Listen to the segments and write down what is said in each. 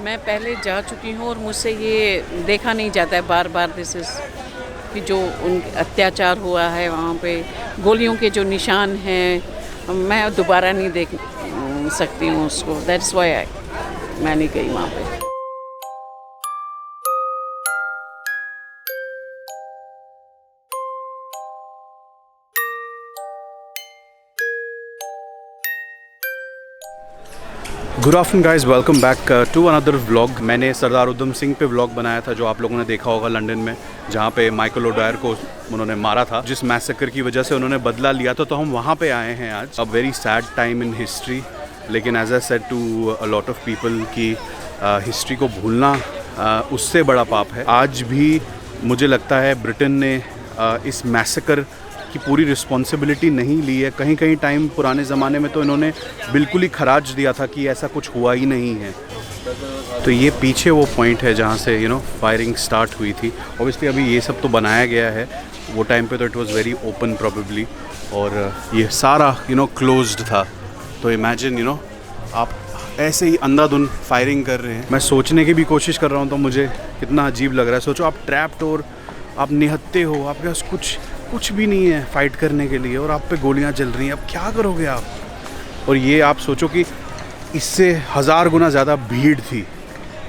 मैं पहले जा चुकी हूँ और मुझसे ये देखा नहीं जाता है बार बार दिस इज़ कि जो उन अत्याचार हुआ है वहाँ पे गोलियों के जो निशान हैं मैं दोबारा नहीं देख सकती हूँ उसको। दैट्स व्हाई मैं नहीं गई वहाँ पे। Good afternoon guys, welcome back to another vlog. मैंने सरदार उधम सिंह पे व्लॉग बनाया था जो आप लोगों ने देखा होगा लंदन में, जहाँ पे माइकल ओडायर को उन्होंने मारा था, जिस मैसेकर की वजह से उन्होंने बदला लिया था। तो हम वहाँ पे आए हैं आज। A very sad time in history, लेकिन as I said to a lot of people कि हिस्ट्री को भूलना उससे बड़ा पाप है। आज भी मुझे लगता है ब्रिटेन ने इस मैसेकर की पूरी रिस्पॉन्सिबिलिटी नहीं ली है। कहीं कहीं टाइम पुराने ज़माने में तो इन्होंने बिल्कुल ही खराज दिया था कि ऐसा कुछ हुआ ही नहीं है। तो ये पीछे वो पॉइंट है जहाँ से फायरिंग स्टार्ट हुई थी। ऑब्वियसली अभी ये सब तो बनाया गया है, वो टाइम पे तो it was very open probably, और ये सारा क्लोज्ड था। तो इमेजिन आप ऐसे ही अंधाधुंध फायरिंग कर रहे हैं। मैं सोचने की भी कोशिश कर रहा हूँ तो मुझे कितना अजीब लग रहा है। सोचो आप ट्रैप्ड और आप निहत्ते हो, आपके पास कुछ भी नहीं है फाइट करने के लिए और आप पे गोलियां चल रही हैं। अब क्या करोगे आप? और ये आप सोचो कि इससे 1000 गुना ज़्यादा भीड़ थी,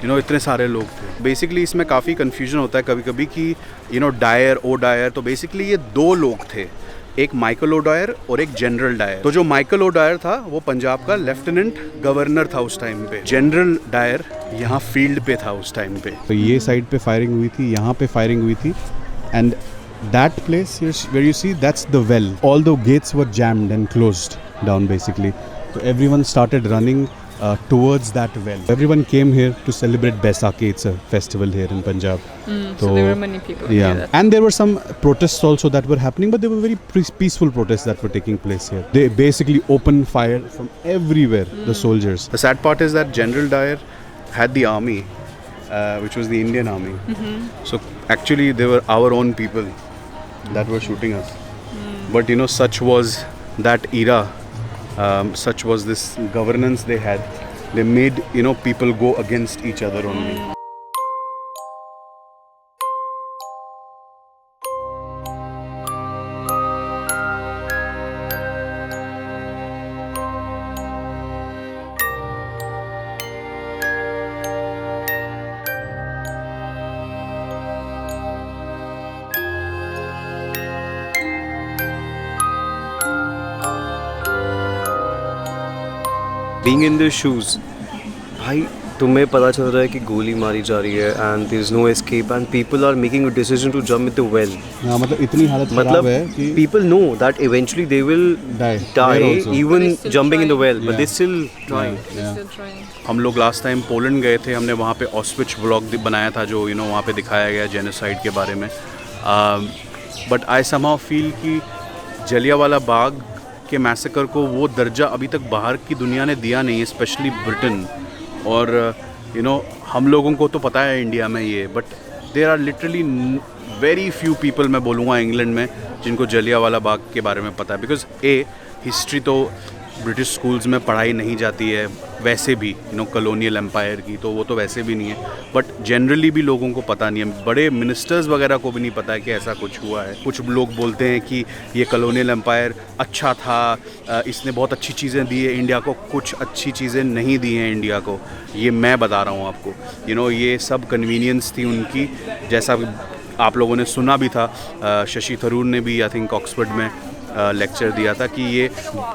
इतने सारे लोग थे। बेसिकली इसमें काफ़ी कन्फ्यूजन होता है कभी कभी कि डायर ओ डायर, तो बेसिकली ये दो लोग थे, एक माइकल ओडायर और एक जनरल डायर। तो जो माइकल ओडायर था वो पंजाब का लेफ्टिनेंट गवर्नर था उस टाइम पे। जनरल डायर यहाँ फील्ड पे था उस टाइम पे। तो ये साइड पे फायरिंग हुई थी, यहाँ पे फायरिंग हुई थी, and that place where you see, that's the well. All the gates were jammed and closed down basically. So everyone started running towards that well. Everyone came here to celebrate Baisakhi. It's a festival here in Punjab. So there were many people. Yeah, and there were some protests also that were happening, but they were very peaceful protests that were taking place here. They basically opened fire from everywhere, the soldiers. The sad part is that General Dyer had the army, which was the Indian army. So actually they were our own people that were shooting us. But such was that era, such was this governance they had. They made people go against each other only. Being in their shoes, भाई तुम्हें पता चल रहा है कि गोली मारी जा रही है and there is no escape and people are making a decision to jump into the well. हाँ, मतलब इतनी हालत खराब है कि people know that eventually they will die even jumping in the well, but they still trying. हम लोग last time Poland गए थे, हमने वहाँ पे ऑस्विच व्लॉग बनाया था जो वहाँ पे दिखाया गया जेनोसाइड के बारे में। बट आई समहाउ फील कि जलियांवाला बाग के मैसेकर को वो दर्जा अभी तक बाहर की दुनिया ने दिया नहीं है, स्पेशली ब्रिटेन। और हम लोगों को तो पता है इंडिया में ये, but there are literally very few people, मैं बोलूँगा इंग्लैंड में, जिनको जलियांवाला बाग के बारे में पता है। बिकॉज हिस्ट्री तो ब्रिटिश स्कूल्स में पढ़ाई नहीं जाती है वैसे भी, कॉलोनियल एम्पायर की, तो वो तो वैसे भी नहीं है। बट जनरली भी लोगों को पता नहीं है, बड़े मिनिस्टर्स वगैरह को भी नहीं पता है कि ऐसा कुछ हुआ है। कुछ लोग बोलते हैं कि ये कॉलोनियल एम्पायर अच्छा था, इसने बहुत अच्छी चीज़ें दी है इंडिया को, कुछ अच्छी चीज़ें नहीं दी हैं इंडिया को। ये मैं बता रहा हूँ आपको, ये सब कन्वीनियंस थी उनकी। जैसा आप लोगों ने सुना भी था, शशि थरूर ने भी आई थिंक ऑक्सफोर्ड में लेक्चर दिया था कि ये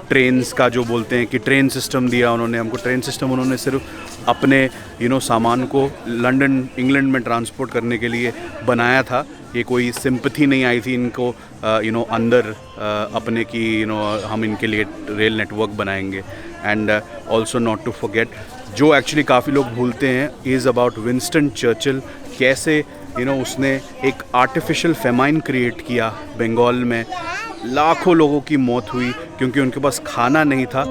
ट्रेन्स का जो बोलते हैं कि ट्रेन सिस्टम दिया उन्होंने हमको। ट्रेन सिस्टम उन्होंने सिर्फ अपने सामान को लंदन इंग्लैंड में ट्रांसपोर्ट करने के लिए बनाया था। ये कोई सिंपैथी नहीं आई थी इनको अंदर अपने की हम इनके लिए रेल नेटवर्क बनाएंगे। And also not to forget, जो एक्चुअली काफ़ी लोग भूलते हैं, इज़ अबाउट विंस्टन चर्चिल। कैसे उसने एक आर्टिफिशियल फेमाइन क्रिएट किया बंगाल में, लाखों लोगों की मौत हुई क्योंकि उनके पास खाना नहीं था।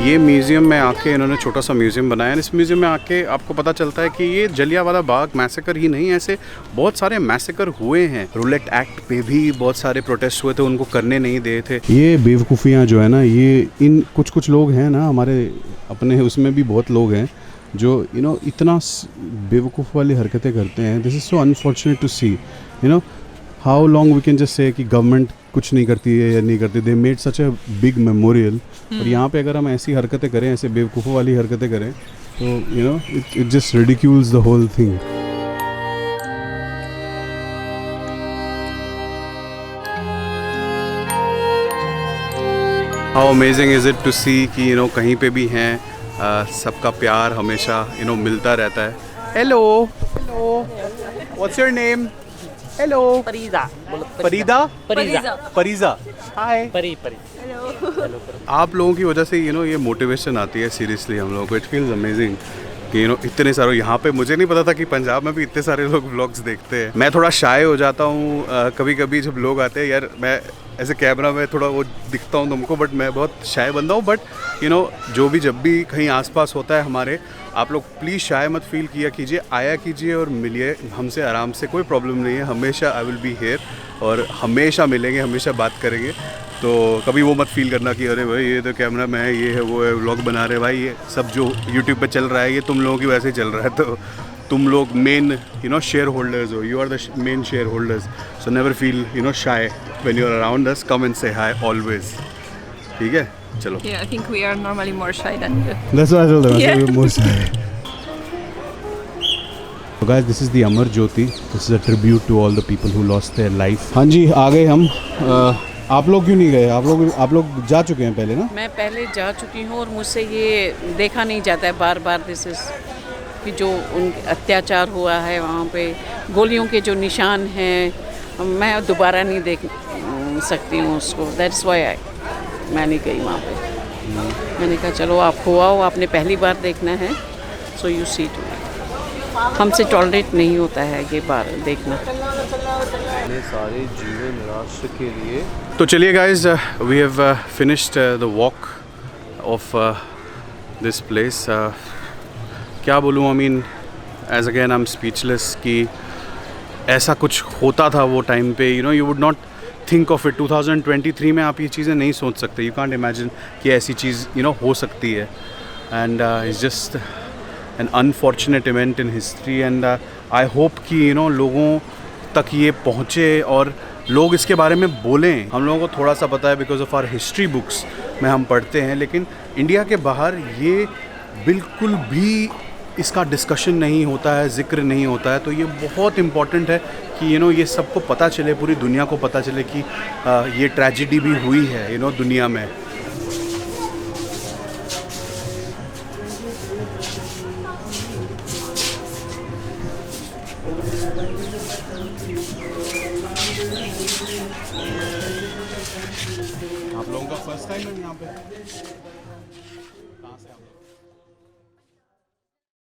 ये म्यूज़ियम में आके इन्होंने छोटा सा म्यूज़ियम बनाया है। इस म्यूज़ियम में आके आपको पता चलता है कि ये जलियांवाला बाग मैसेकर ही नहीं, ऐसे बहुत सारे मैसेकर हुए हैं। रूलेट एक्ट पे भी बहुत सारे प्रोटेस्ट हुए थे, उनको करने नहीं दे थे। ये बेवकूफ़ियाँ जो है ना, ये इन कुछ लोग हैं ना हमारे अपने, उसमें भी बहुत लोग हैं जो इतना बेवकूफ़ वाली हरकतें करते हैं। This is so unfortunate to see, how long we can just say कि गवर्नमेंट कुछ नहीं करती है या नहीं करती। They made such a big memorial, और यहाँ पे अगर हम ऐसी हरकतें करें, ऐसे बेवकूफ़ों वाली हरकतें करें, तो it just ridiculous the whole thing. How amazing is it to see कि कहीं पे भी हैं, सबका प्यार हमेशा मिलता रहता है। Hello hello, what's your name? Hello Farida. Farida Fariza, hi. Pari आप लोगों की वजह से ये मोटिवेशन आती है सीरियसली हम लोगों को। इट फील्स अमेजिंग कि इतने सारे यहाँ पे, मुझे नहीं पता था कि पंजाब में भी इतने सारे लोग व्लॉग्स देखते हैं। मैं थोड़ा शाय हो जाता हूँ कभी कभी जब लोग आते हैं। यार मैं ऐसे कैमरा में थोड़ा वो दिखता हूँ तुमको, बट मैं बहुत शाय बंदा हूँ। बट जो भी जब भी कहीं आसपास होता है हमारे, आप लोग प्लीज़ शाय मत फील किया कीजिए, आया कीजिए और मिलिए हमसे आराम से, कोई प्रॉब्लम नहीं है। हमेशा आई विल बी हियर, और हमेशा मिलेंगे, हमेशा बात करेंगे। तो कभी वो मत फील करना कि अरे भाई ये तो कैमरा में है, ये है वो है, व्लॉग बना रहे। भाई ये सब जो यूट्यूब पे चल रहा है ये तुम लोगों की वजह से चल रहा है। तो तुम लोग मेन शेयर होल्डर्स हो, you are the main shareholders. So never feel shy when you are around us, come and say hi always. ठीक है, चलो। Yeah, I think we are normally more shy than you. That's what I told them. Yeah. We're more shy. So guys, this is the Amar Jyoti. This is a tribute to all the people who lost their life. हाँ जी, आ गए हम। आप लोग क्यों नहीं गए? आप लोग जा चुके हैं पहले ना? मैं पहले जा चुकी हूँ और मुझसे ये देखा नहीं जाता है बार बार। दिस इज़ कि जो उन अत्याचार हुआ है वहाँ पे, गोलियों के जो निशान हैं, मैं दोबारा नहीं देख सकती हूँ उसको। दैट्स वाई मैं नहीं गई वहाँ पे। मैंने कहा चलो आप हुआ हो, आपने पहली बार देखना है, सो यू सी टू। हमसे टॉलरेट नहीं होता है ये बार देखना। सारे जीवन राष्ट्र के लिए। तो चलिए guys, we have finished the walk of this place. क्या बोलूँ, I mean as again I am speechless कि ऐसा कुछ होता था वो टाइम पे। You would not think of it. 2023 में आप ये चीज़ें नहीं सोच सकते। यू कांट इमेजिन कि ऐसी चीज़ हो सकती है। And it's just an unfortunate event in history. And I hope कि लोगों तक ये पहुँचे और लोग इसके बारे में बोलें। हम लोगों को थोड़ा सा पता है because of our history books में हम पढ़ते हैं, लेकिन इंडिया के बाहर ये बिल्कुल भी इसका डिस्कशन नहीं होता है, जिक्र नहीं होता है। तो ये बहुत इम्पॉर्टेंट है कि ये सबको पता चले, पूरी दुनिया को पता चले कि ये ट्रेजिडी भी हुई है दुनिया में। आप लोगों का फर्स्ट टाइम है यहाँ पे? कहाँ से आप लोग?